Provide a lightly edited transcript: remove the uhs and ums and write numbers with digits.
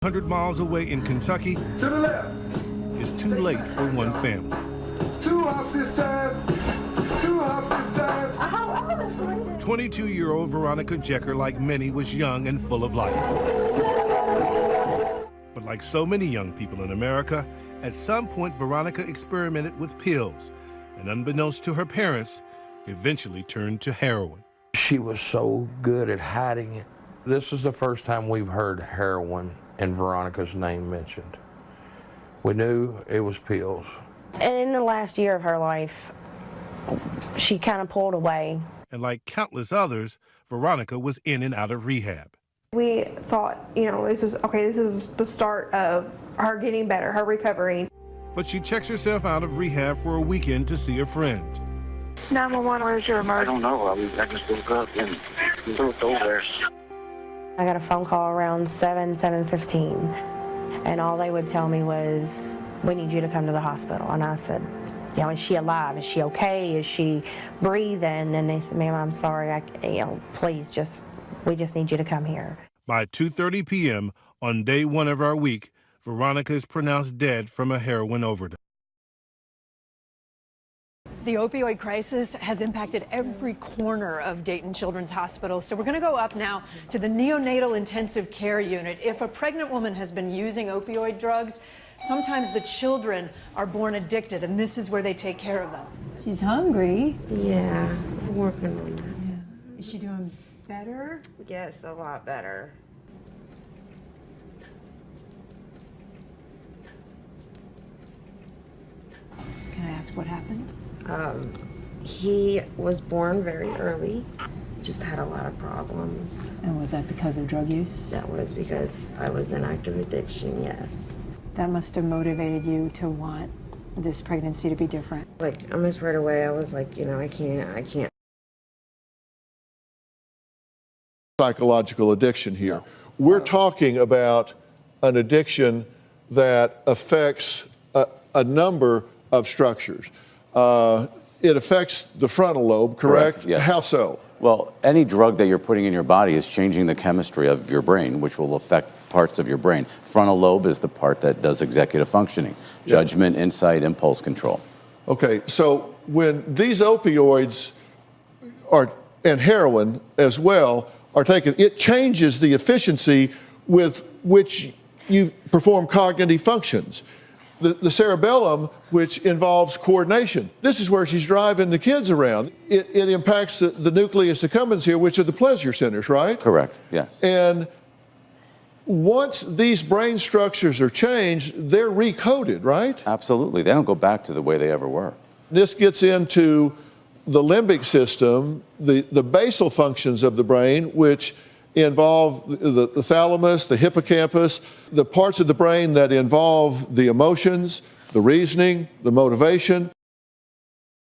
100 miles away in Kentucky, To the left. is too late for one family. 2 hops this time. 2 hops this time. 22-year-old Veronica Jecker, like many, was young and full of life. But like so many young people in America, at some point Veronica experimented with pills and, unbeknownst to her parents, eventually turned to heroin. She was so good at hiding it. This is the first time we've heard heroin and Veronica's name mentioned. We knew it was pills. And in the last year of her life, she kind of pulled away. And like countless others, Veronica was in and out of rehab. We thought, this is the start of her getting better, her recovery. But she checks herself out of rehab for a weekend to see a friend. 911, where's your emergency? I don't know. I just woke up and threw it over there. I got a phone call around 7:15, and all they would tell me was, "We need you to come to the hospital." And I said, is she alive? Is she okay? Is she breathing? And they said, "Ma'am, I'm sorry. Please, we just need you to come here." By 2:30 p.m. on day one of our week, Veronica is pronounced dead from a heroin overdose. The opioid crisis has impacted every corner of Dayton Children's Hospital. So we're going to go up now to the neonatal intensive care unit. If a pregnant woman has been using opioid drugs, sometimes the children are born addicted, and this is where they take care of them. She's hungry. Yeah, I'm working on that. Yeah. Is she doing better? Yes, a lot better. Can I ask what happened? He was born very early, just had a lot of problems. And was that because of drug use? That was because I was in active addiction, yes. That must have motivated you to want this pregnancy to be different. Like, almost right away, I was like, I can't. Psychological addiction here. We're talking about an addiction that affects a number of structures. It affects the frontal lobe, correct? Yes. How so? Well, any drug that you're putting in your body is changing the chemistry of your brain, which will affect parts of your brain. Frontal lobe is the part that does executive functioning, judgment, insight, impulse control. Okay, so when these opioids and heroin as well are taken, it changes the efficiency with which you perform cognitive functions. The cerebellum, which involves coordination. This is where she's driving the kids around. It impacts the nucleus accumbens here, which are the pleasure centers, right? Correct, yes. And once these brain structures are changed, they're recoded, right? Absolutely. They don't go back to the way they ever were. This gets into the limbic system, the basal functions of the brain, which involve the thalamus, the hippocampus, the parts of the brain that involve the emotions, the reasoning, the motivation.